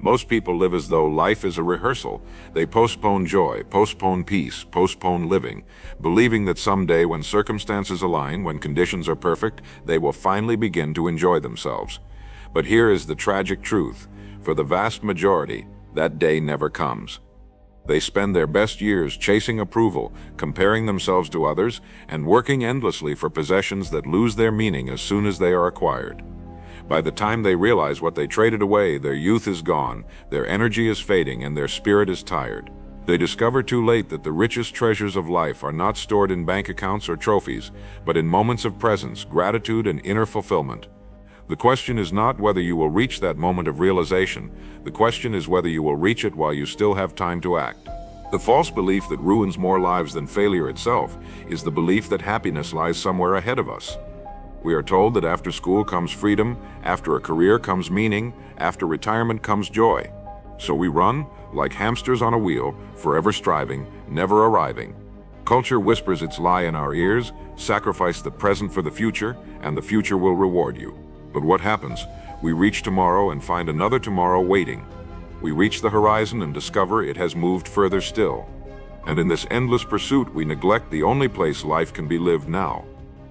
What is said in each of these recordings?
Most people live as though life is a rehearsal. They postpone joy, postpone peace, postpone living, believing that someday when circumstances align, when conditions are perfect, they will finally begin to enjoy themselves. But here is the tragic truth. For the vast majority, that day never comes. They spend their best years chasing approval, comparing themselves to others, and working endlessly for possessions that lose their meaning as soon as they are acquired. By the time they realize what they traded away, their youth is gone, their energy is fading, and their spirit is tired. They discover too late that the richest treasures of life are not stored in bank accounts or trophies, but in moments of presence, gratitude, and inner fulfillment. The question is not whether you will reach that moment of realization. The question is whether you will reach it while you still have time to act. The false belief that ruins more lives than failure itself is the belief that happiness lies somewhere ahead of us. We are told that after school comes freedom, after a career comes meaning, after retirement comes joy. So we run, like hamsters on a wheel, forever striving, never arriving. Culture whispers its lie in our ears: sacrifice the present for the future, and the future will reward you. But what happens? We reach tomorrow and find another tomorrow waiting. We reach the horizon and discover it has moved further still. And in this endless pursuit, we neglect the only place life can be lived now.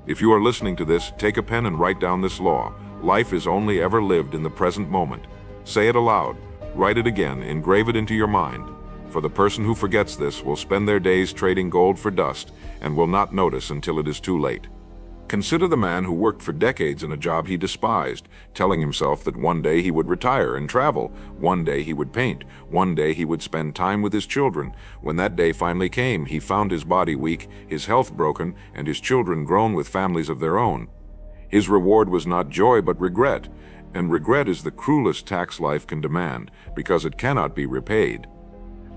If you are listening to this, take a pen and write down this law. Life is only ever lived in the present moment. Say it aloud. Write it again. Engrave it into your mind. For the person who forgets this will spend their days trading gold for dust and will not notice until it is too late. Consider the man who worked for decades in a job he despised, telling himself that one day he would retire and travel, one day he would paint, one day he would spend time with his children. When that day finally came, he found his body weak, his health broken, and his children grown with families of their own. His reward was not joy but regret, and regret is the cruelest tax life can demand, because it cannot be repaid.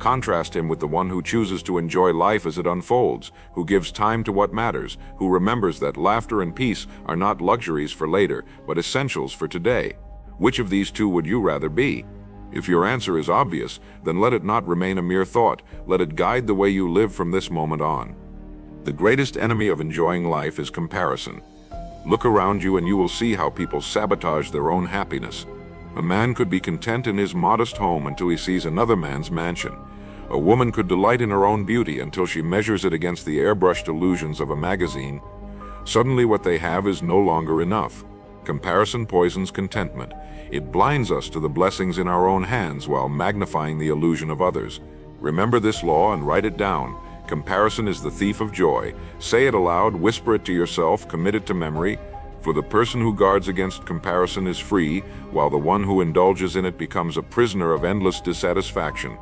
Contrast him with the one who chooses to enjoy life as it unfolds, who gives time to what matters, who remembers that laughter and peace are not luxuries for later, but essentials for today. Which of these two would you rather be? If your answer is obvious, then let it not remain a mere thought. Let it guide the way you live from this moment on. The greatest enemy of enjoying life is comparison. Look around you and you will see how people sabotage their own happiness. A man could be content in his modest home until he sees another man's mansion. A woman could delight in her own beauty until she measures it against the airbrushed illusions of a magazine. Suddenly what they have is no longer enough. Comparison poisons contentment. It blinds us to the blessings in our own hands while magnifying the illusion of others. Remember this law and write it down. Comparison is the thief of joy. Say it aloud, whisper it to yourself, commit it to memory. For the person who guards against comparison is free, while the one who indulges in it becomes a prisoner of endless dissatisfaction.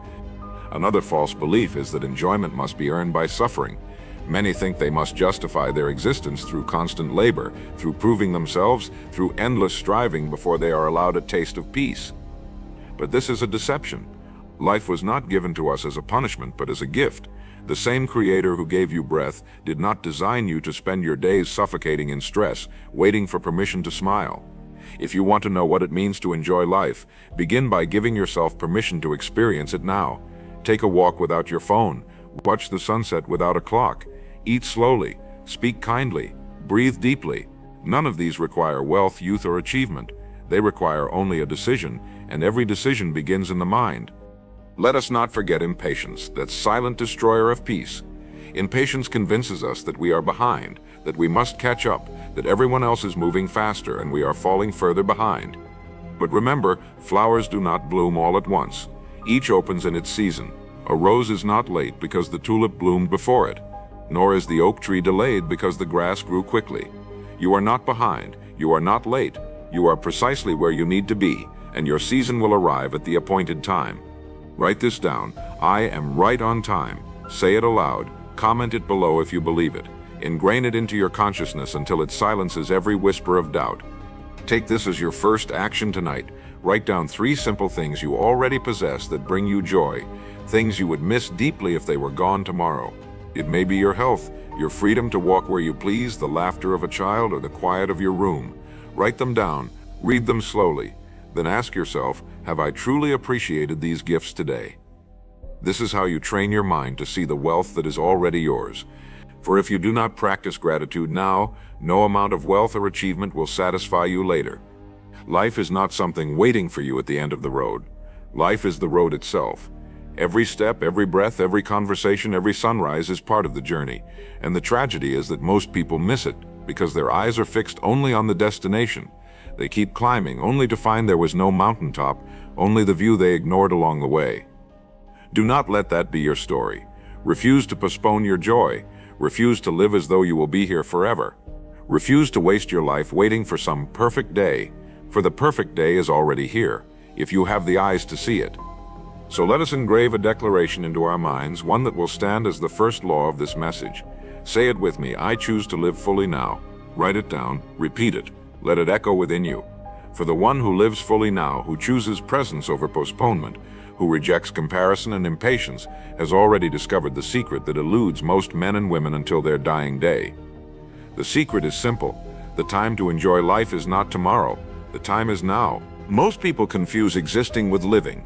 Another false belief is that enjoyment must be earned by suffering. Many think they must justify their existence through constant labor, through proving themselves, through endless striving before they are allowed a taste of peace. But this is a deception. Life was not given to us as a punishment, but as a gift. The same Creator who gave you breath did not design you to spend your days suffocating in stress, waiting for permission to smile. If you want to know what it means to enjoy life, begin by giving yourself permission to experience it now. Take a walk without your phone. Watch the sunset without a clock. Eat slowly. Speak kindly. Breathe deeply. None of these require wealth, youth, or achievement. They require only a decision, and every decision begins in the mind. Let us not forget impatience, that silent destroyer of peace. Impatience convinces us that we are behind, that we must catch up, that everyone else is moving faster and we are falling further behind. But remember, flowers do not bloom all at once. Each opens in its season. A rose is not late because the tulip bloomed before it, nor is the oak tree delayed because the grass grew quickly. You are not behind, you are not late, you are precisely where you need to be, and your season will arrive at the appointed time. Write this down. I am right on time. Say it aloud. Comment it below if you believe it. Ingrain it into your consciousness until it silences every whisper of doubt. Take this as your first action tonight. Write down 3 simple things you already possess that bring you joy, things you would miss deeply if they were gone tomorrow. It may be your health, your freedom to walk where you please, the laughter of a child, or the quiet of your room. Write them down. Read them slowly. Then ask yourself, have I truly appreciated these gifts today? This is how you train your mind to see the wealth that is already yours. For if you do not practice gratitude now, no amount of wealth or achievement will satisfy you later. Life is not something waiting for you at the end of the road. Life is the road itself. Every step, every breath, every conversation, every sunrise is part of the journey. And the tragedy is that most people miss it because their eyes are fixed only on the destination. They keep climbing only to find there was no mountaintop, only the view they ignored along the way. Do not let that be your story. Refuse to postpone your joy. Refuse to live as though you will be here forever. Refuse to waste your life waiting for some perfect day, for the perfect day is already here, if you have the eyes to see it. So let us engrave a declaration into our minds, one that will stand as the first law of this message. Say it with me: I choose to live fully now. Write it down, repeat it, let it echo within you. For the one who lives fully now, who chooses presence over postponement, who rejects comparison and impatience, has already discovered the secret that eludes most men and women until their dying day. The secret is simple. The time to enjoy life is not tomorrow. The time is now. Most people confuse existing with living.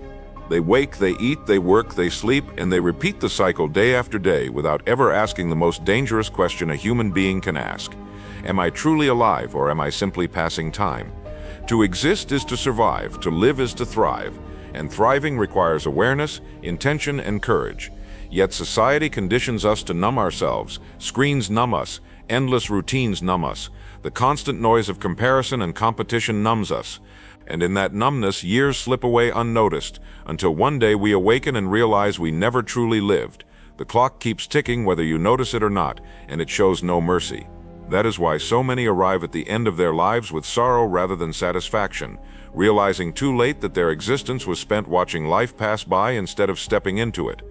They wake, they eat, they work, they sleep, and they repeat the cycle day after day without ever asking the most dangerous question a human being can ask. Am I truly alive, or am I simply passing time? To exist is to survive, to live is to thrive, and thriving requires awareness, intention, and courage. Yet society conditions us to numb ourselves. Screens numb us, endless routines numb us. The constant noise of comparison and competition numbs us. And in that numbness, years slip away unnoticed, until one day we awaken and realize we never truly lived. The clock keeps ticking whether you notice it or not, and it shows no mercy. That is why so many arrive at the end of their lives with sorrow rather than satisfaction, realizing too late that their existence was spent watching life pass by instead of stepping into it.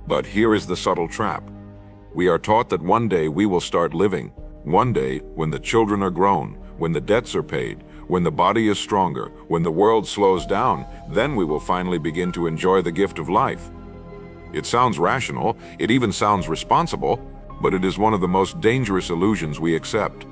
But here is the subtle trap. We are taught that one day we will start living. One day, when the children are grown, when the debts are paid, when the body is stronger, when the world slows down, then we will finally begin to enjoy the gift of life. It sounds rational, it even sounds responsible, but it is one of the most dangerous illusions we accept.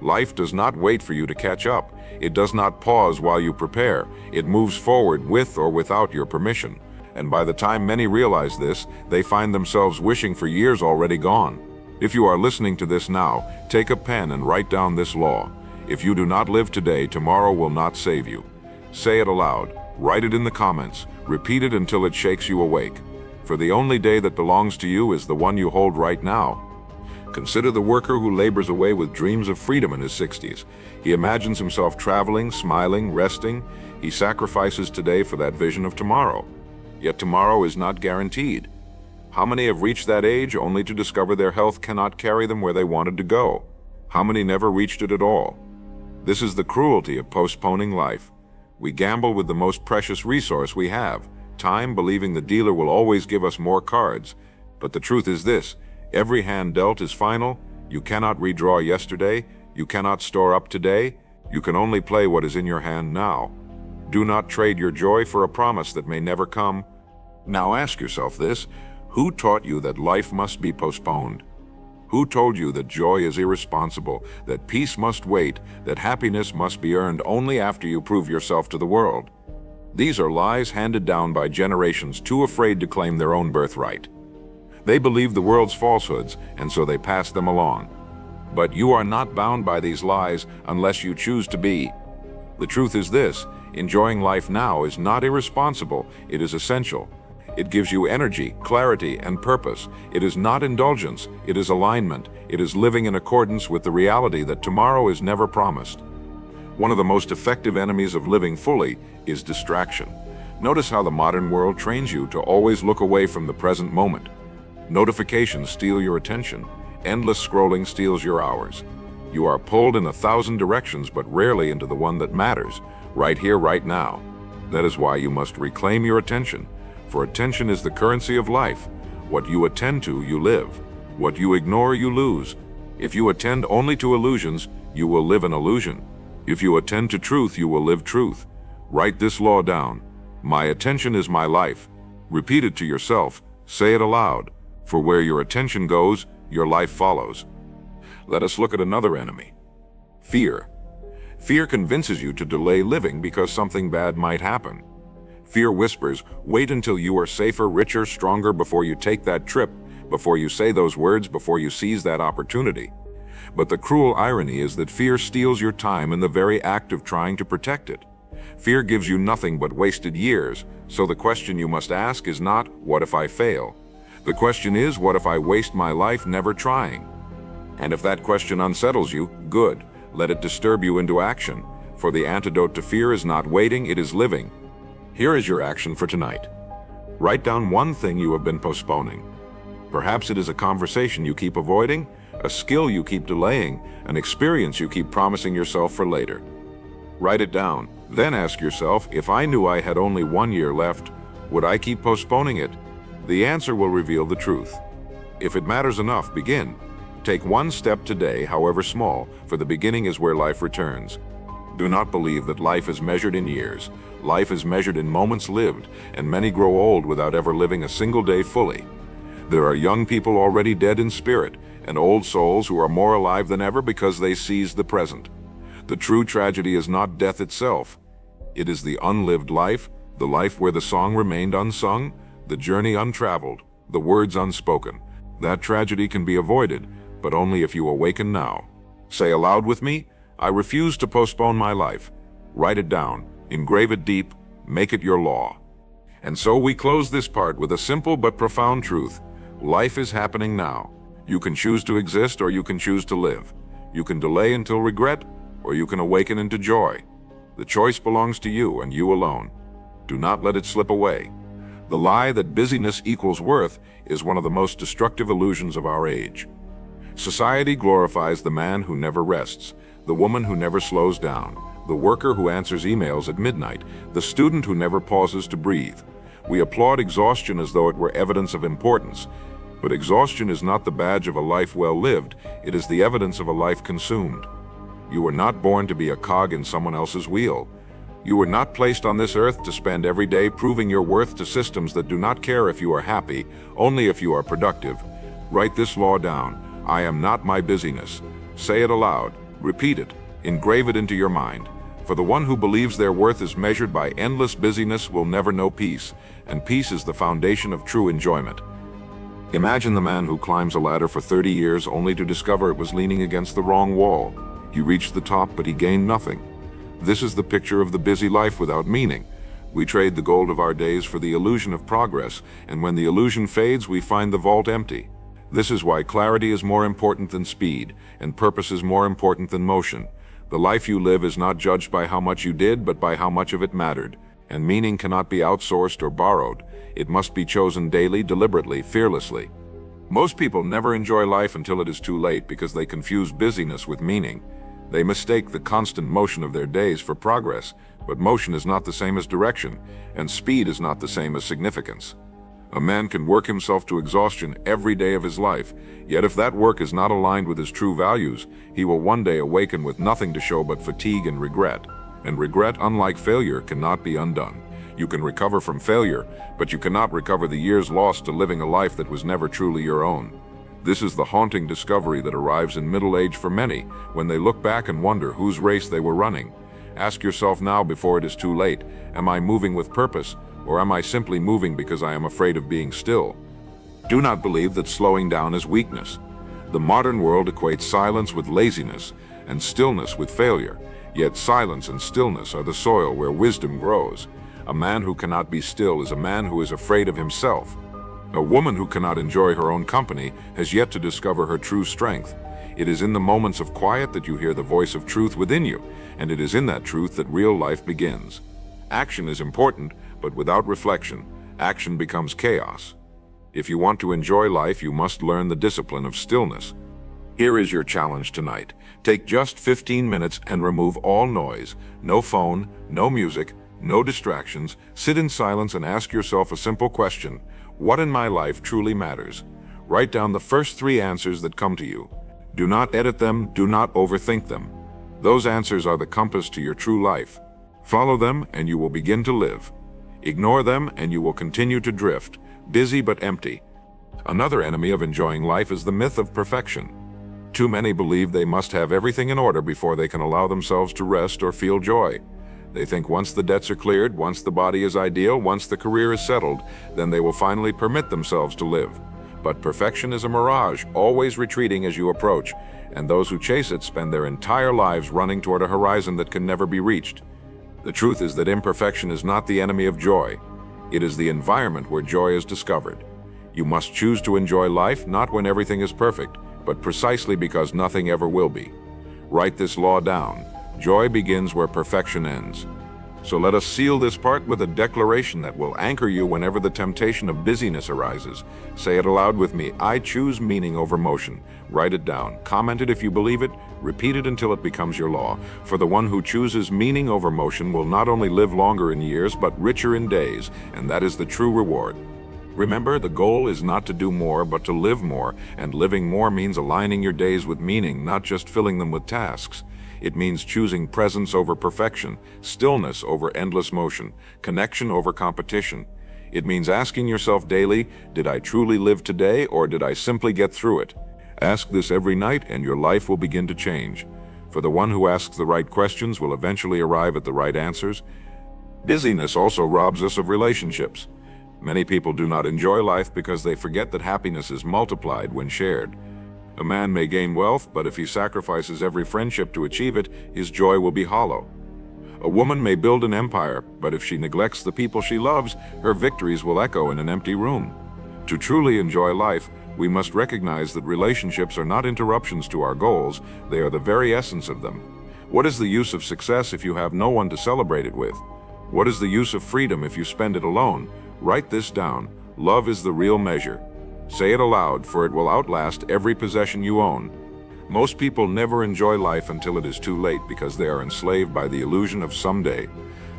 Life does not wait for you to catch up. It does not pause while you prepare. It moves forward with or without your permission. And by the time many realize this, they find themselves wishing for years already gone. If you are listening to this now, take a pen and write down this law. If you do not live today, tomorrow will not save you. Say it aloud, write it in the comments, repeat it until it shakes you awake. For the only day that belongs to you is the one you hold right now. Consider the worker who labors away with dreams of freedom in his 60s. He imagines himself traveling, smiling, resting. He sacrifices today for that vision of tomorrow. Yet tomorrow is not guaranteed. How many have reached that age only to discover their health cannot carry them where they wanted to go? How many never reached it at all? This is the cruelty of postponing life. We gamble with the most precious resource we have, time, believing the dealer will always give us more cards. But the truth is this: every hand dealt is final. You cannot redraw yesterday. You cannot store up today. You can only play what is in your hand now. Do not trade your joy for a promise that may never come. Now ask yourself this: who taught you that life must be postponed? Who told you that joy is irresponsible, that peace must wait, that happiness must be earned only after you prove yourself to the world? These are lies handed down by generations too afraid to claim their own birthright. They believe the world's falsehoods, and so they pass them along. But you are not bound by these lies unless you choose to be. The truth is this: enjoying life now is not irresponsible, it is essential. It gives you energy, clarity, and purpose. It is not indulgence, it is alignment. It is living in accordance with the reality that tomorrow is never promised. One of the most effective enemies of living fully is distraction. Notice how the modern world trains you to always look away from the present moment. Notifications steal your attention. Endless scrolling steals your hours. You are pulled in 1,000 directions, but rarely into the one that matters, right here, right now. That is why you must reclaim your attention. For attention is the currency of life. What you attend to, you live. What you ignore, you lose. If you attend only to illusions, you will live an illusion. If you attend to truth, you will live truth. Write this law down. My attention is my life. Repeat it to yourself. Say it aloud. For where your attention goes, your life follows. Let us look at another enemy: fear. Fear convinces you to delay living because something bad might happen. Fear whispers, wait until you are safer, richer, stronger before you take that trip, before you say those words, before you seize that opportunity. But the cruel irony is that fear steals your time in the very act of trying to protect it. Fear gives you nothing but wasted years, so the question you must ask is not, what if I fail? The question is, what if I waste my life never trying? And if that question unsettles you, good, let it disturb you into action, for the antidote to fear is not waiting, it is living. Here is your action for tonight. Write down one thing you have been postponing. Perhaps it is a conversation you keep avoiding, a skill you keep delaying, an experience you keep promising yourself for later. Write it down, then ask yourself, if I knew I had only 1 year left, would I keep postponing it? The answer will reveal the truth. If it matters enough, begin. Take one step today, however small, for the beginning is where life returns. Do not believe that life is measured in years. Life is measured in moments lived, and many grow old without ever living a single day fully. There are young people already dead in spirit, and old souls who are more alive than ever because they seized the present. The true tragedy is not death itself. It is the unlived life, the life where the song remained unsung, the journey untraveled, the words unspoken. That tragedy can be avoided, but only if you awaken now. Say aloud with me, I refuse to postpone my life. Write it down, engrave it deep, make it your law. And so we close this part with a simple but profound truth. Life is happening now. You can choose to exist or you can choose to live. You can delay until regret, or you can awaken into joy. The choice belongs to you and you alone. Do not let it slip away. The lie that busyness equals worth is one of the most destructive illusions of our age. Society glorifies the man who never rests, the woman who never slows down, the worker who answers emails at midnight, the student who never pauses to breathe. We applaud exhaustion as though it were evidence of importance, but exhaustion is not the badge of a life well lived, it is the evidence of a life consumed. You were not born to be a cog in someone else's wheel. You were not placed on this earth to spend every day proving your worth to systems that do not care if you are happy, only if you are productive. Write this law down. I am not my busyness. Say it aloud. Repeat it. Engrave it into your mind. For the one who believes their worth is measured by endless busyness will never know peace, and peace is the foundation of true enjoyment. Imagine the man who climbs a ladder for 30 years only to discover it was leaning against the wrong wall. He reached the top, but he gained nothing. This is the picture of the busy life without meaning. We trade the gold of our days for the illusion of progress, and when the illusion fades, we find the vault empty. This is why clarity is more important than speed, and purpose is more important than motion. The life you live is not judged by how much you did, but by how much of it mattered. And meaning cannot be outsourced or borrowed. It must be chosen daily, deliberately, fearlessly. Most people never enjoy life until it is too late because they confuse busyness with meaning. They mistake the constant motion of their days for progress, but motion is not the same as direction, and speed is not the same as significance. A man can work himself to exhaustion every day of his life, yet if that work is not aligned with his true values, he will one day awaken with nothing to show but fatigue and regret. And regret, unlike failure, cannot be undone. You can recover from failure, but you cannot recover the years lost to living a life that was never truly your own. This is the haunting discovery that arrives in middle age for many, when they look back and wonder whose race they were running. Ask yourself now before it is too late, am I moving with purpose, or am I simply moving because I am afraid of being still? Do not believe that slowing down is weakness. The modern world equates silence with laziness, and stillness with failure, yet silence and stillness are the soil where wisdom grows. A man who cannot be still is a man who is afraid of himself. A woman who cannot enjoy her own company has yet to discover her true strength. It is in the moments of quiet that you hear the voice of truth within you, and it is in that truth that real life begins. Action is important, but without reflection, action becomes chaos. If you want to enjoy life, you must learn the discipline of stillness. Here is your challenge tonight. Take just 15 minutes and remove all noise. No phone, no music, no distractions. Sit in silence and ask yourself a simple question. What in my life truly matters? Write down the first 3 answers that come to you. Do not edit them, do not overthink them. Those answers are the compass to your true life. Follow them and you will begin to live. Ignore them and you will continue to drift, busy but empty. Another enemy of enjoying life is the myth of perfection. Too many believe they must have everything in order before they can allow themselves to rest or feel joy. They think once the debts are cleared, once the body is ideal, once the career is settled, then they will finally permit themselves to live. But perfection is a mirage, always retreating as you approach, and those who chase it spend their entire lives running toward a horizon that can never be reached. The truth is that imperfection is not the enemy of joy. It is the environment where joy is discovered. You must choose to enjoy life not when everything is perfect, but precisely because nothing ever will be. Write this law down. Joy begins where perfection ends. So let us seal this part with a declaration that will anchor you whenever the temptation of busyness arises. Say it aloud with me. I choose meaning over motion. Write it down. Comment it if you believe it. Repeat it until it becomes your law. For the one who chooses meaning over motion will not only live longer in years, but richer in days, and that is the true reward. Remember, the goal is not to do more, but to live more, and living more means aligning your days with meaning, not just filling them with tasks. It means choosing presence over perfection, stillness over endless motion, connection over competition. It means asking yourself daily, did I truly live today, or did I simply get through it? Ask this every night, and your life will begin to change. For the one who asks the right questions will eventually arrive at the right answers. Busyness also robs us of relationships. Many people do not enjoy life because they forget that happiness is multiplied when shared. A man may gain wealth, but if he sacrifices every friendship to achieve it, his joy will be hollow. A woman may build an empire, but if she neglects the people she loves, her victories will echo in an empty room. To truly enjoy life, we must recognize that relationships are not interruptions to our goals, they are the very essence of them. What is the use of success if you have no one to celebrate it with? What is the use of freedom if you spend it alone? Write this down. Love is the real measure. Say it aloud, for it will outlast every possession you own. Most people never enjoy life until it is too late because they are enslaved by the illusion of someday.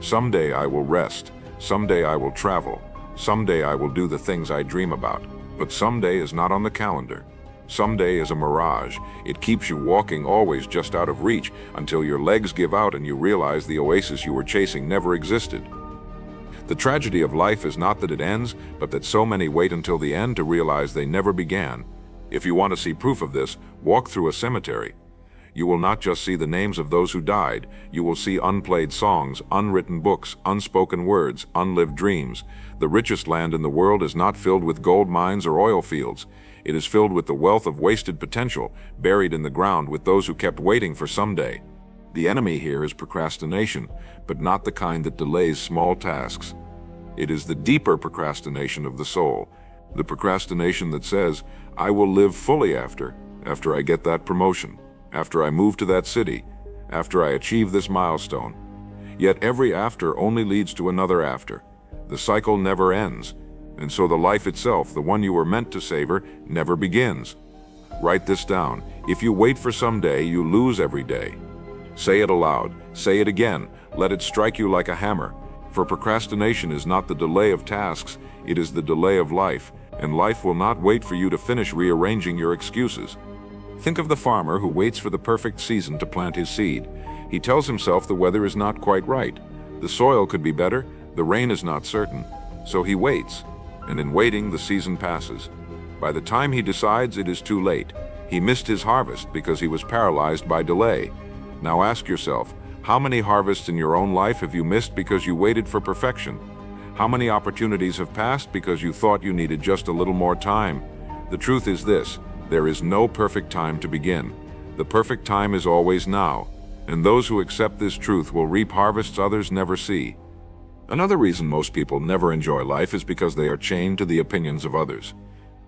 Someday I will rest. Someday I will travel. Someday I will do the things I dream about. But someday is not on the calendar. Someday is a mirage. It keeps you walking always just out of reach until your legs give out and you realize the oasis you were chasing never existed. The tragedy of life is not that it ends, but that so many wait until the end to realize they never began. If you want to see proof of this, walk through a cemetery. You will not just see the names of those who died, you will see unplayed songs, unwritten books, unspoken words, unlived dreams. The richest land in the world is not filled with gold mines or oil fields. It is filled with the wealth of wasted potential, buried in the ground with those who kept waiting for someday. The enemy here is procrastination, but not the kind that delays small tasks. It is the deeper procrastination of the soul, the procrastination that says, I will live fully after I get that promotion, after I move to that city, after I achieve this milestone. Yet every after only leads to another after. The cycle never ends, and so the life itself, the one you were meant to savor, never begins. Write this down. If you wait for someday, you lose every day. Say it aloud. Say it again. Let it strike you like a hammer. For procrastination is not the delay of tasks, it is the delay of life, and life will not wait for you to finish rearranging your excuses. Think of the farmer who waits for the perfect season to plant his seed. He tells himself the weather is not quite right. The soil could be better, the rain is not certain. So he waits, and in waiting the season passes. By the time he decides, it is too late. He missed his harvest because he was paralyzed by delay. Now ask yourself, how many harvests in your own life have you missed because you waited for perfection? How many opportunities have passed because you thought you needed just a little more time? The truth is this, there is no perfect time to begin. The perfect time is always now, and those who accept this truth will reap harvests others never see. Another reason most people never enjoy life is because they are chained to the opinions of others.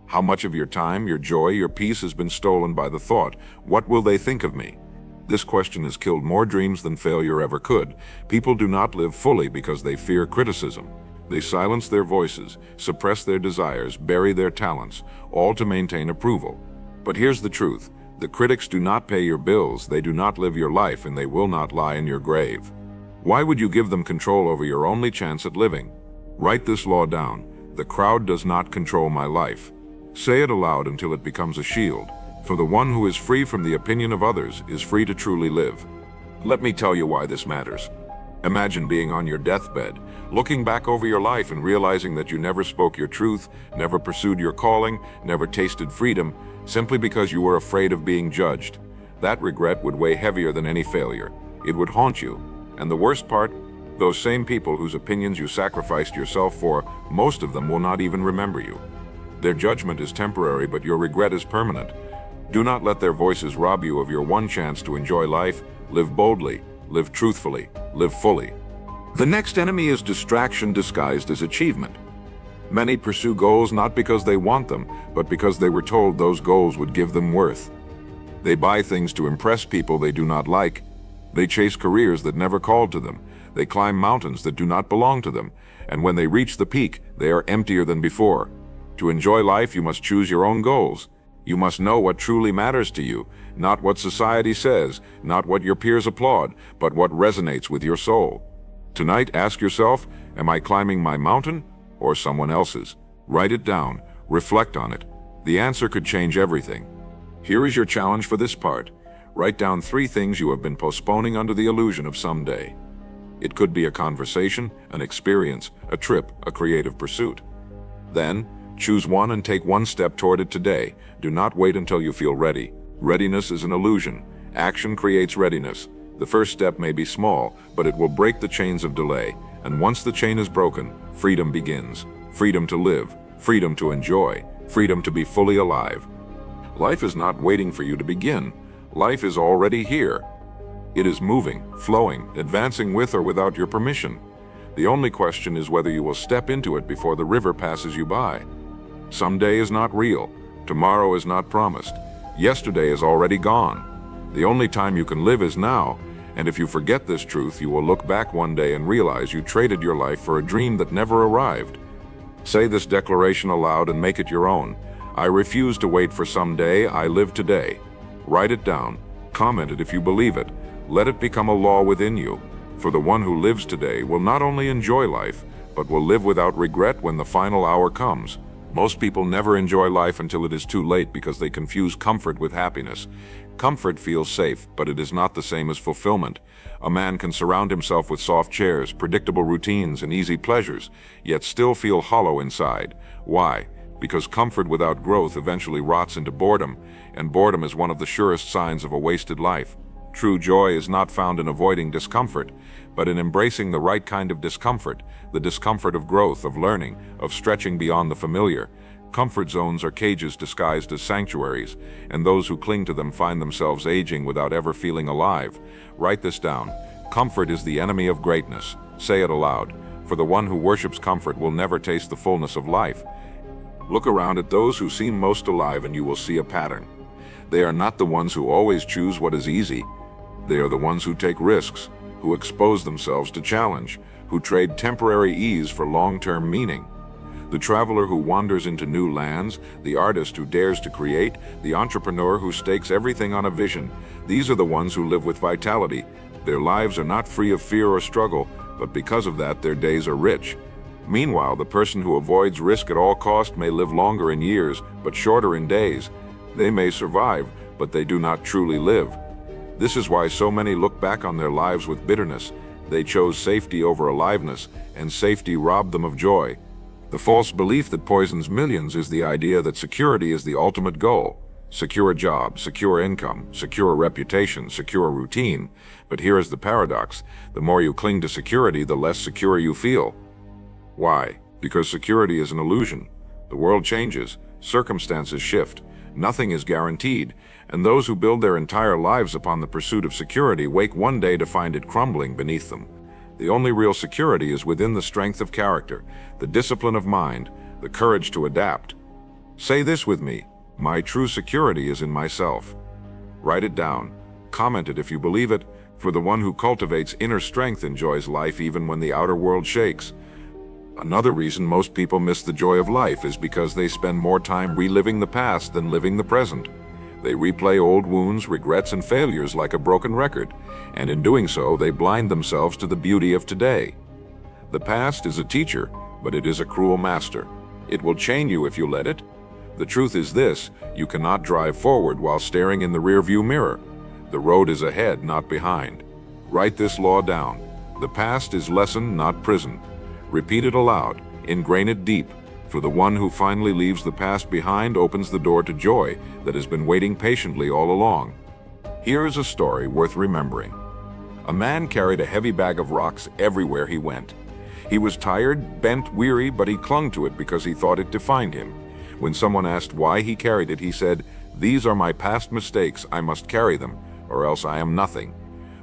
How much of your time, your joy, your peace has been stolen by the thought, what will they think of me? This question has killed more dreams than failure ever could. People do not live fully because they fear criticism. They silence their voices, suppress their desires, bury their talents, all to maintain approval. But here's the truth. The critics do not pay your bills, they do not live your life, and they will not lie in your grave. Why would you give them control over your only chance at living? Write this law down. The crowd does not control my life. Say it aloud until it becomes a shield. For the one who is free from the opinion of others is free to truly live. Let me tell you why this matters. Imagine being on your deathbed, looking back over your life and realizing that you never spoke your truth, never pursued your calling, never tasted freedom, simply because you were afraid of being judged. That regret would weigh heavier than any failure. It would haunt you. And the worst part, those same people whose opinions you sacrificed yourself for, most of them will not even remember you. Their judgment is temporary, but your regret is permanent. Do not let their voices rob you of your one chance to enjoy life. Live boldly, live truthfully, live fully. The next enemy is distraction disguised as achievement. Many pursue goals not because they want them, but because they were told those goals would give them worth. They buy things to impress people they do not like. They chase careers that never called to them. They climb mountains that do not belong to them. And when they reach the peak, they are emptier than before. To enjoy life, you must choose your own goals. You must know what truly matters to you, not what society says, not what your peers applaud, but what resonates with your soul. Tonight, ask yourself, am I climbing my mountain or someone else's? Write it down, reflect on it. The answer could change everything. Here is your challenge for this part. Write down 3 things you have been postponing under the illusion of someday. It could be a conversation, an experience, a trip, a creative pursuit. Then, choose one and take one step toward it today. Do not wait until you feel ready. Readiness is an illusion. Action creates readiness. The first step may be small, but it will break the chains of delay. And once the chain is broken, freedom begins. Freedom to live, freedom to enjoy, freedom to be fully alive. Life is not waiting for you to begin. Life is already here. It is moving, flowing, advancing with or without your permission. The only question is whether you will step into it before the river passes you by. Someday is not real. Tomorrow is not promised. Yesterday is already gone. The only time you can live is now, and if you forget this truth, you will look back one day and realize you traded your life for a dream that never arrived. Say this declaration aloud and make it your own. I refuse to wait for someday, I live today. Write it down. Comment it if you believe it. Let it become a law within you. For the one who lives today will not only enjoy life, but will live without regret when the final hour comes. Most people never enjoy life until it is too late because they confuse comfort with happiness. Comfort feels safe, but it is not the same as fulfillment. A man can surround himself with soft chairs, predictable routines, and easy pleasures, yet still feel hollow inside. Why? Because comfort without growth eventually rots into boredom, and boredom is one of the surest signs of a wasted life. True joy is not found in avoiding discomfort, but in embracing the right kind of discomfort, the discomfort of growth, of learning, of stretching beyond the familiar. Comfort zones are cages disguised as sanctuaries, and those who cling to them find themselves aging without ever feeling alive. Write this down. Comfort is the enemy of greatness. Say it aloud. For the one who worships comfort will never taste the fullness of life. Look around at those who seem most alive and you will see a pattern. They are not the ones who always choose what is easy. They are the ones who take risks, who expose themselves to challenge, who trade temporary ease for long-term meaning. The traveler who wanders into new lands, the artist who dares to create, the entrepreneur who stakes everything on a vision. These are the ones who live with vitality. Their lives are not free of fear or struggle, but because of that, their days are rich. Meanwhile, the person who avoids risk at all cost may live longer in years, but shorter in days. They may survive, but they do not truly live. This is why so many look back on their lives with bitterness. They chose safety over aliveness, and safety robbed them of joy. The false belief that poisons millions is the idea that security is the ultimate goal. Secure a job, secure income, secure a reputation, secure a routine. But here is the paradox. The more you cling to security, the less secure you feel. Why? Because security is an illusion. The world changes, circumstances shift, nothing is guaranteed, and those who build their entire lives upon the pursuit of security wake one day to find it crumbling beneath them. The only real security is within the strength of character, the discipline of mind, the courage to adapt. Say this with me, my true security is in myself. Write it down, comment it if you believe it, for the one who cultivates inner strength enjoys life even when the outer world shakes. Another reason most people miss the joy of life is because they spend more time reliving the past than living the present. They replay old wounds, regrets, and failures like a broken record, and in doing so, they blind themselves to the beauty of today. The past is a teacher, but it is a cruel master. It will chain you if you let it. The truth is this, you cannot drive forward while staring in the rearview mirror. The road is ahead, not behind. Write this law down. The past is lesson, not prison. Repeat it aloud, ingrain it deep. For the one who finally leaves the past behind opens the door to joy that has been waiting patiently all along. Here is a story worth remembering. A man carried a heavy bag of rocks everywhere he went. He was tired, bent, weary, but he clung to it because he thought it defined him. When someone asked why he carried it, he said, "These are my past mistakes, I must carry them, or else I am nothing."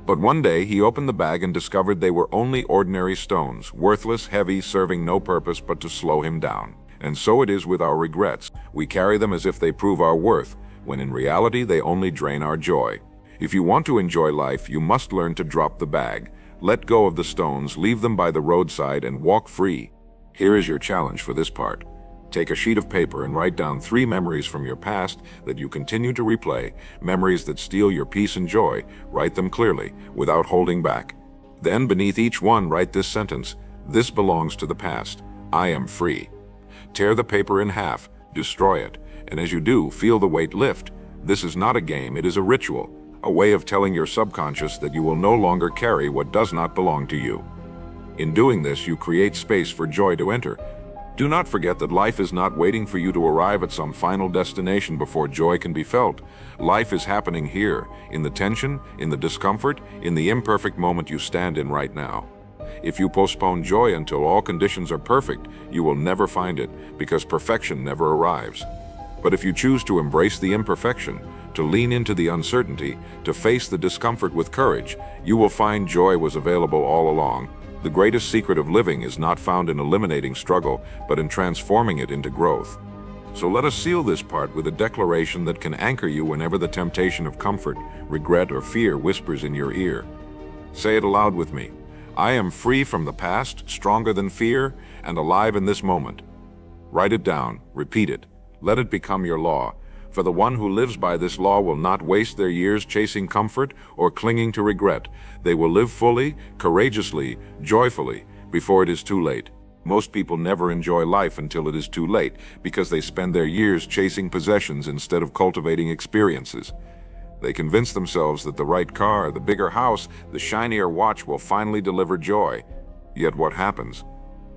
But one day he opened the bag and discovered they were only ordinary stones, worthless, heavy, serving no purpose but to slow him down. And so it is with our regrets. We carry them as if they prove our worth, when in reality they only drain our joy. If you want to enjoy life, you must learn to drop the bag. Let go of the stones, leave them by the roadside, and walk free. Here is your challenge for this part. Take a sheet of paper and write down 3 memories from your past that you continue to replay, memories that steal your peace and joy. Write them clearly, without holding back. Then beneath each one write this sentence: "This belongs to the past. I am free." Tear the paper in half, destroy it, and as you do, feel the weight lift. This is not a game, it is a ritual, a way of telling your subconscious that you will no longer carry what does not belong to you. In doing this, you create space for joy to enter. Do not forget that life is not waiting for you to arrive at some final destination before joy can be felt. Life is happening here, in the tension, in the discomfort, in the imperfect moment you stand in right now. If you postpone joy until all conditions are perfect, you will never find it, because perfection never arrives. But if you choose to embrace the imperfection, to lean into the uncertainty, to face the discomfort with courage, you will find joy was available all along. The greatest secret of living is not found in eliminating struggle, but in transforming it into growth. So let us seal this part with a declaration that can anchor you whenever the temptation of comfort, regret, or fear whispers in your ear. Say it aloud with me. I am free from the past, stronger than fear, and alive in this moment. Write it down, repeat it. Let it become your law. For the one who lives by this law will not waste their years chasing comfort or clinging to regret. They will live fully, courageously, joyfully, before it is too late. Most people never enjoy life until it is too late, because they spend their years chasing possessions instead of cultivating experiences. They convince themselves that the right car, the bigger house, the shinier watch will finally deliver joy. Yet what happens?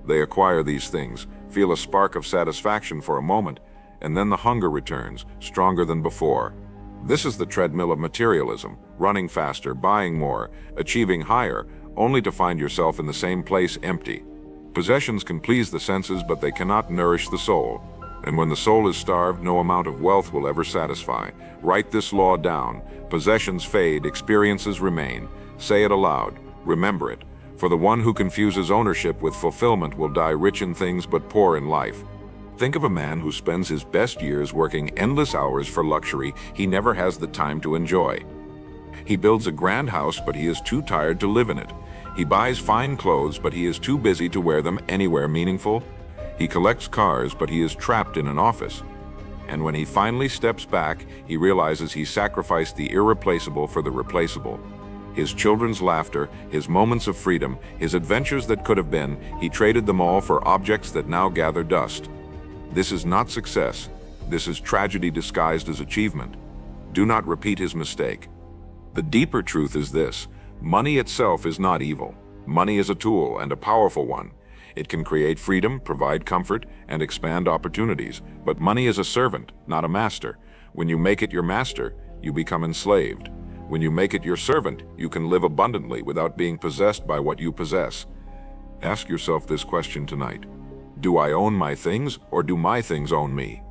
They acquire these things, feel a spark of satisfaction for a moment, and then the hunger returns, stronger than before. This is the treadmill of materialism, running faster, buying more, achieving higher, only to find yourself in the same place empty. Possessions can please the senses, but they cannot nourish the soul. And when the soul is starved, no amount of wealth will ever satisfy. Write this law down. Possessions fade, experiences remain. Say it aloud. Remember it. For the one who confuses ownership with fulfillment will die rich in things but poor in life. Think of a man who spends his best years working endless hours for luxury he never has the time to enjoy. He builds a grand house, but he is too tired to live in it. He buys fine clothes, but he is too busy to wear them anywhere meaningful. He collects cars, but he is trapped in an office. And when he finally steps back, he realizes he sacrificed the irreplaceable for the replaceable. His children's laughter, his moments of freedom, his adventures that could have been, he traded them all for objects that now gather dust. This is not success. This is tragedy disguised as achievement. Do not repeat his mistake. The deeper truth is this: money itself is not evil. Money is a tool, and a powerful one. It can create freedom, provide comfort, and expand opportunities. But money is a servant, not a master. When you make it your master, you become enslaved. When you make it your servant, you can live abundantly without being possessed by what you possess. Ask yourself this question tonight. Do I own my things, or do my things own me?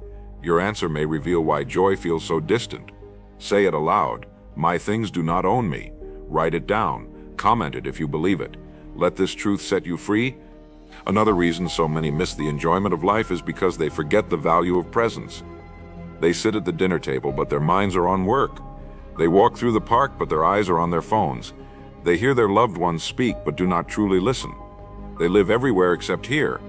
Your answer may reveal why joy feels so distant. Say it aloud. My things do not own me. Write it down. Comment it if you believe it. Let this truth set you free. Another reason so many miss the enjoyment of life is because they forget the value of presence. They sit at the dinner table, but their minds are on work. They walk through the park, but their eyes are on their phones. They hear their loved ones speak, but do not truly listen. They live everywhere except here.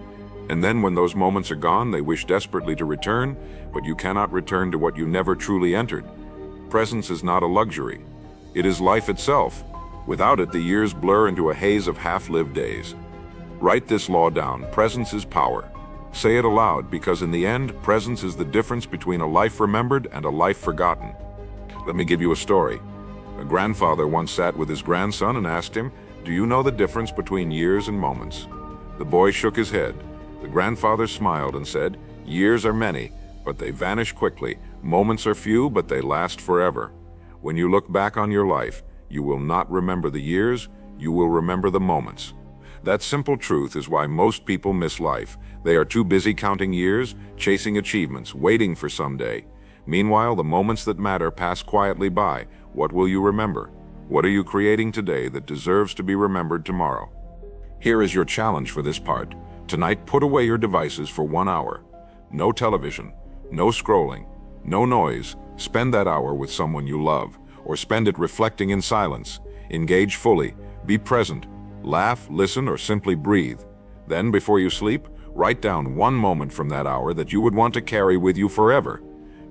And then when those moments are gone, they wish desperately to return, but you cannot return to what you never truly entered. Presence is not a luxury. It is life itself. Without it, the years blur into a haze of half-lived days. Write this law down. Presence is power. Say it aloud, because in the end, presence is the difference between a life remembered and a life forgotten. Let me give you a story. A grandfather once sat with his grandson and asked him, "Do you know the difference between years and moments?" The boy shook his head. The grandfather smiled and said, "Years are many, but they vanish quickly. Moments are few, but they last forever. When you look back on your life, you will not remember the years, you will remember the moments." That simple truth is why most people miss life. They are too busy counting years, chasing achievements, waiting for someday. Meanwhile, the moments that matter pass quietly by. What will you remember? What are you creating today that deserves to be remembered tomorrow? Here is your challenge for this part. Tonight, put away your devices for 1 hour. No television, no scrolling, no noise. Spend that hour with someone you love, or spend it reflecting in silence. Engage fully, be present, laugh, listen, or simply breathe. Then, before you sleep, write down one moment from that hour that you would want to carry with you forever.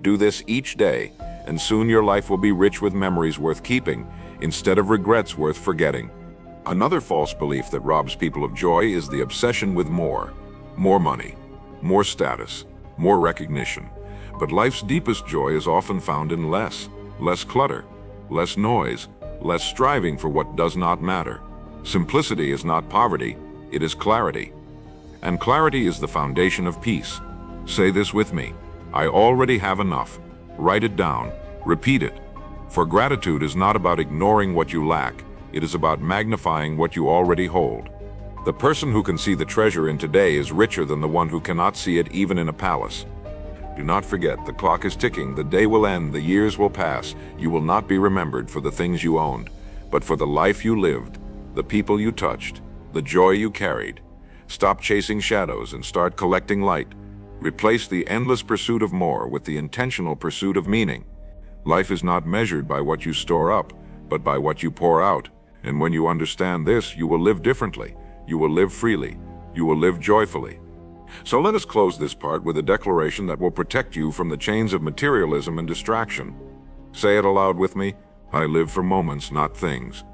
Do this each day, and soon your life will be rich with memories worth keeping, instead of regrets worth forgetting. Another false belief that robs people of joy is the obsession with more. More money, more status, more recognition. But life's deepest joy is often found in less clutter, less noise, less striving for what does not matter. Simplicity is not poverty, it is clarity. And clarity is the foundation of peace. Say this with me: I already have enough. Write it down, repeat it. For gratitude is not about ignoring what you lack, it is about magnifying what you already hold. The person who can see the treasure in today is richer than the one who cannot see it even in a palace. Do not forget, the clock is ticking, the day will end, the years will pass. You will not be remembered for the things you owned, but for the life you lived, the people you touched, the joy you carried. Stop chasing shadows and start collecting light. Replace the endless pursuit of more with the intentional pursuit of meaning. Life is not measured by what you store up, but by what you pour out. And when you understand this, you will live differently. You will live freely. You will live joyfully. So let us close this part with a declaration that will protect you from the chains of materialism and distraction. Say it aloud with me: I live for moments, not things.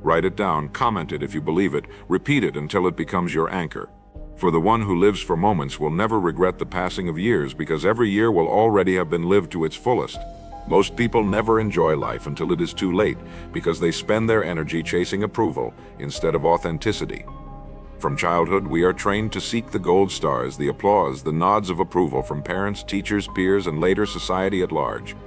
Write it down, comment it if you believe it, repeat it until it becomes your anchor. For the one who lives for moments will never regret the passing of years, because every year will already have been lived to its fullest. Most people never enjoy life until it is too late, because they spend their energy chasing approval instead of authenticity. From childhood, we are trained to seek the gold stars, the applause, the nods of approval from parents, teachers, peers, and later society at large.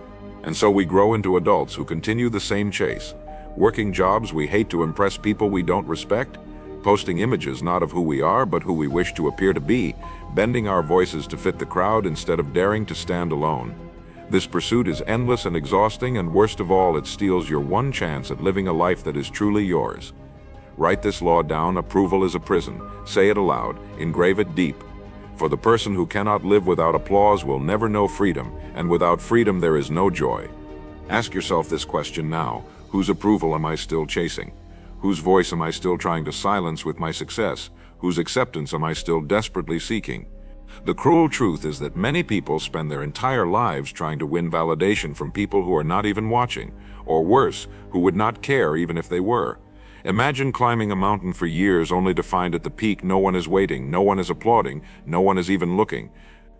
And so we grow into adults who continue the same chase, working jobs we hate to impress people we don't respect, posting images not of who we are but who we wish to appear to be, bending our voices to fit the crowd instead of daring to stand alone. This pursuit is endless and exhausting, and worst of all, it steals your one chance at living a life that is truly yours. Write this law down: approval is a prison. Say it aloud, engrave it deep. For the person who cannot live without applause will never know freedom, and without freedom there is no joy. Ask yourself this question now: whose approval am I still chasing? Whose voice am I still trying to silence with my success? Whose acceptance am I still desperately seeking? The cruel truth is that many people spend their entire lives trying to win validation from people who are not even watching, or worse, who would not care even if they were. Imagine climbing a mountain for years only to find at the peak no one is waiting, no one is applauding, no one is even looking.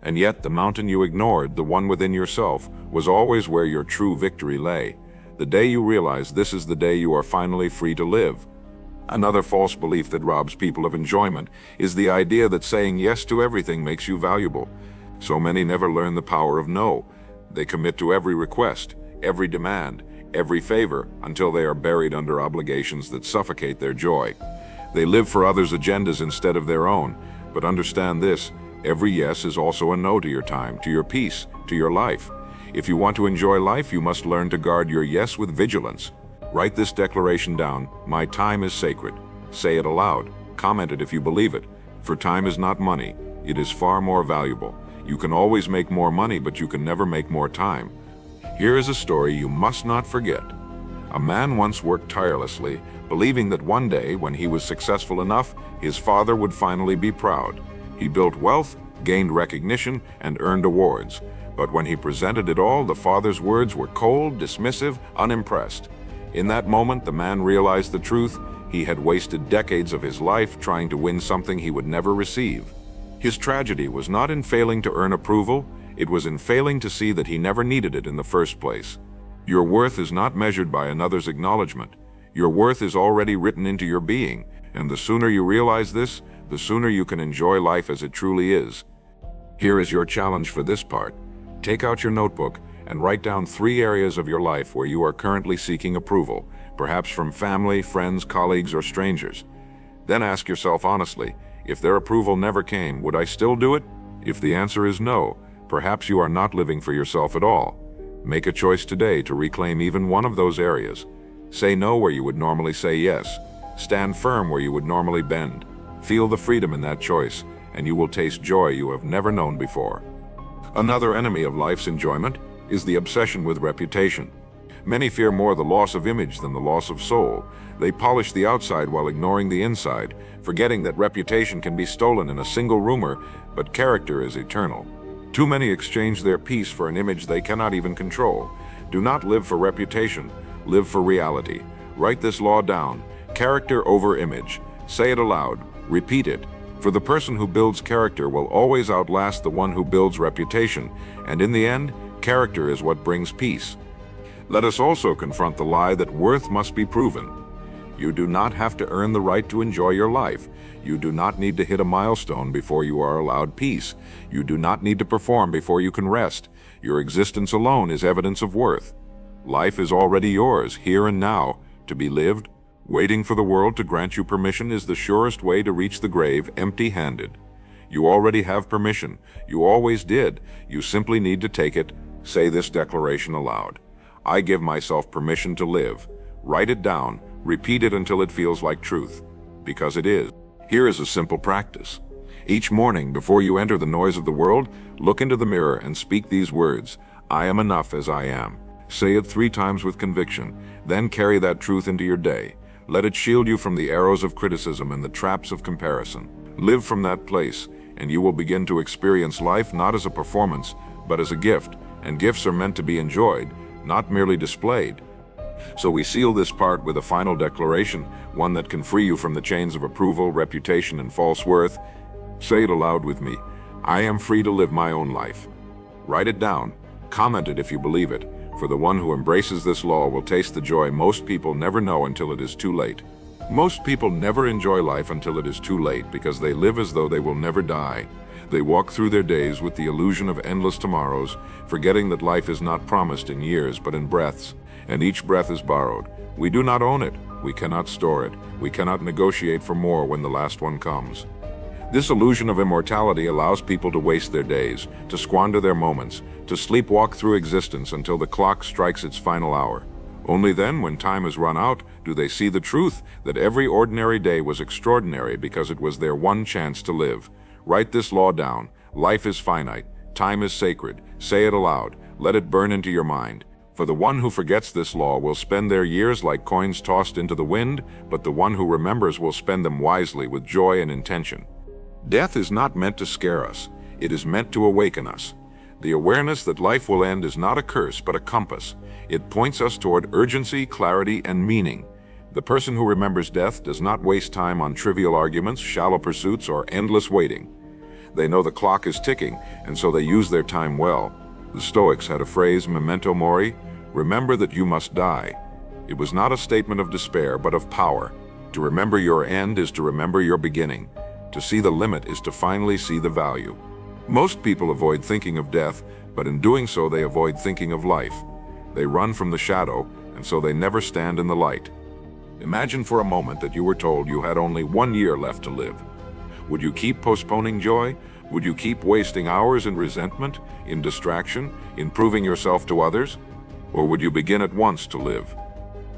And yet the mountain you ignored, the one within yourself, was always where your true victory lay. The day you realize this is the day you are finally free to live. Another false belief that robs people of enjoyment is the idea that saying yes to everything makes you valuable. So many never learn the power of no. They commit to every request, every demand, every favor, until they are buried under obligations that suffocate their joy. They live for others' agendas instead of their own. But understand this: every yes is also a no to your time, to your peace, to your life. If you want to enjoy life, you must learn to guard your yes with vigilance. Write this declaration down: my time is sacred. Say it aloud. Comment it if you believe it. For time is not money. It is far more valuable. You can always make more money, but you can never make more time. Here is a story you must not forget. A man once worked tirelessly, believing that one day, when he was successful enough, his father would finally be proud. He built wealth, gained recognition, and earned awards. But when he presented it all, the father's words were cold, dismissive, unimpressed. In that moment, the man realized the truth. He had wasted decades of his life trying to win something he would never receive. His tragedy was not in failing to earn approval, it was in failing to see that he never needed it in the first place. Your worth is not measured by another's acknowledgement. Your worth is already written into your being, and the sooner you realize this, the sooner you can enjoy life as it truly is. Here is your challenge for this part. Take out your notebook and write down 3 areas of your life where you are currently seeking approval, perhaps from family, friends, colleagues, or strangers. Then ask yourself honestly, if their approval never came, would I still do it? If the answer is no, perhaps you are not living for yourself at all. Make a choice today to reclaim even one of those areas. Say no where you would normally say yes. Stand firm where you would normally bend. Feel the freedom in that choice, and you will taste joy you have never known before. Another enemy of life's enjoyment is the obsession with reputation. Many fear more the loss of image than the loss of soul. They polish the outside while ignoring the inside, forgetting that reputation can be stolen in a single rumor, but character is eternal. Too many exchange their peace for an image they cannot even control. Do not live for reputation, live for reality. Write this law down: character over image. Say it aloud, repeat it. For the person who builds character will always outlast the one who builds reputation, and in the end, character is what brings peace. Let us also confront the lie that worth must be proven. You do not have to earn the right to enjoy your life. You do not need to hit a milestone before you are allowed peace. You do not need to perform before you can rest. Your existence alone is evidence of worth. Life is already yours, here and now, to be lived. Waiting for the world to grant you permission is the surest way to reach the grave empty-handed. You already have permission. You always did. You simply need to take it. Say this declaration aloud: I give myself permission to live. Write it down. Repeat it until it feels like truth, because it is. Here is a simple practice. Each morning, before you enter the noise of the world, look into the mirror and speak these words: I am enough as I am. Say it 3 times with conviction, then carry that truth into your day. Let it shield you from the arrows of criticism and the traps of comparison. Live from that place, and you will begin to experience life not as a performance, but as a gift, and gifts are meant to be enjoyed, not merely displayed. So we seal this part with a final declaration, one that can free you from the chains of approval, reputation, and false worth. Say it aloud with me: I am free to live my own life. Write it down. Comment it if you believe it, for the one who embraces this law will taste the joy most people never know until it is too late. Most people never enjoy life until it is too late because they live as though they will never die. They walk through their days with the illusion of endless tomorrows, forgetting that life is not promised in years but in breaths, and each breath is borrowed. We do not own it. We cannot store it. We cannot negotiate for more when the last one comes. This illusion of immortality allows people to waste their days, to squander their moments, to sleepwalk through existence until the clock strikes its final hour. Only then, when time has run out, do they see the truth that every ordinary day was extraordinary because it was their one chance to live. Write this law down: life is finite, time is sacred. Say it aloud. Let it burn into your mind. For the one who forgets this law will spend their years like coins tossed into the wind, but the one who remembers will spend them wisely with joy and intention. Death is not meant to scare us. It is meant to awaken us. The awareness that life will end is not a curse, but a compass. It points us toward urgency, clarity, and meaning. The person who remembers death does not waste time on trivial arguments, shallow pursuits, or endless waiting. They know the clock is ticking, and so they use their time well. The Stoics had a phrase, memento mori, remember that you must die. It was not a statement of despair, but of power. To remember your end is to remember your beginning. To see the limit is to finally see the value. Most people avoid thinking of death, but in doing so they avoid thinking of life. They run from the shadow, and so they never stand in the light. Imagine for a moment that you were told you had only 1 year left to live. Would you keep postponing joy? Would you keep wasting hours in resentment, in distraction, in proving yourself to others? Or would you begin at once to live?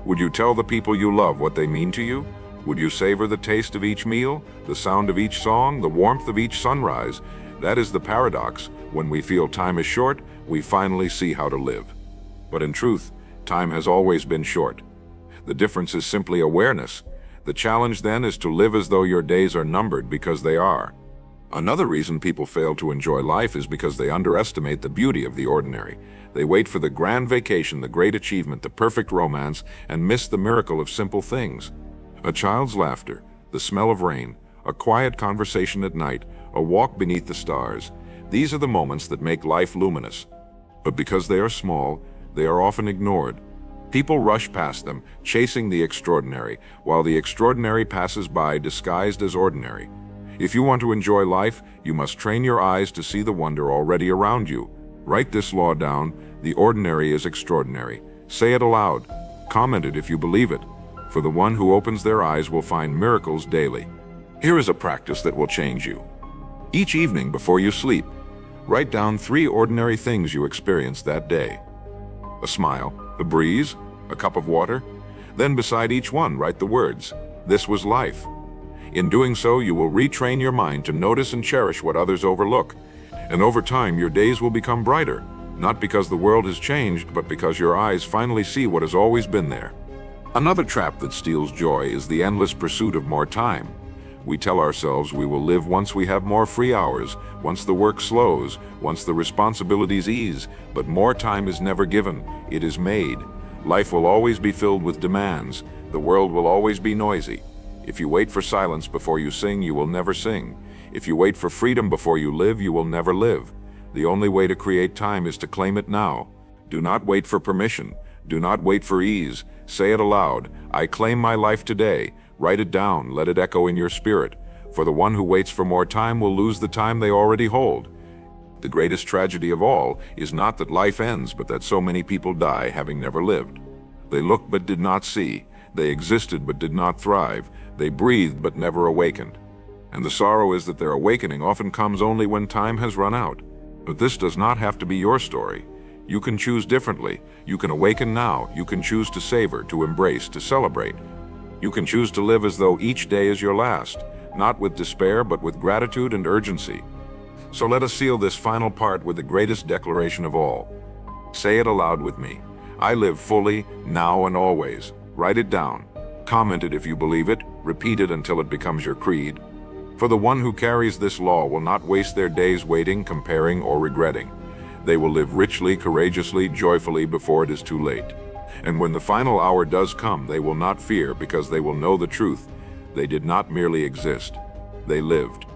Would you tell the people you love what they mean to you? Would you savor the taste of each meal, the sound of each song, the warmth of each sunrise? That is the paradox. When we feel time is short, we finally see how to live. But in truth, time has always been short. The difference is simply awareness. The challenge then is to live as though your days are numbered, because they are. Another reason people fail to enjoy life is because they underestimate the beauty of the ordinary. They wait for the grand vacation, the great achievement, the perfect romance, and miss the miracle of simple things. A child's laughter, the smell of rain, a quiet conversation at night, a walk beneath the stars. These are the moments that make life luminous. But because they are small, they are often ignored. People rush past them, chasing the extraordinary, while the extraordinary passes by disguised as ordinary. If you want to enjoy life, you must train your eyes to see the wonder already around you. Write this law down: the ordinary is extraordinary. Say it aloud. Comment it if you believe it. For the one who opens their eyes will find miracles daily. Here is a practice that will change you. Each evening before you sleep, write down 3 ordinary things you experienced that day. A smile, a breeze, a cup of water. Then beside each one write the words, "This was life." In doing so, you will retrain your mind to notice and cherish what others overlook. And over time, your days will become brighter, not because the world has changed, but because your eyes finally see what has always been there. Another trap that steals joy is the endless pursuit of more time. We tell ourselves we will live once we have more free hours, once the work slows, once the responsibilities ease, but more time is never given, it is made. Life will always be filled with demands. The world will always be noisy. If you wait for silence before you sing, you will never sing. If you wait for freedom before you live, you will never live. The only way to create time is to claim it now. Do not wait for permission. Do not wait for ease. Say it aloud. I claim my life today. Write it down. Let it echo in your spirit. For the one who waits for more time will lose the time they already hold. The greatest tragedy of all is not that life ends, but that so many people die having never lived. They looked but did not see. They existed but did not thrive. They breathed but never awakened. And the sorrow is that their awakening often comes only when time has run out. But this does not have to be your story. You can choose differently. You can awaken now. You can choose to savor, to embrace, to celebrate. You can choose to live as though each day is your last, not with despair, but with gratitude and urgency. So let us seal this final part with the greatest declaration of all. Say it aloud with me. I live fully, now and always. Write it down. Comment it if you believe it. Repeat it until it becomes your creed. For the one who carries this law will not waste their days waiting, comparing, or regretting. They will live richly, courageously, joyfully before it is too late. And when the final hour does come, they will not fear, because they will know the truth. They did not merely exist. They lived.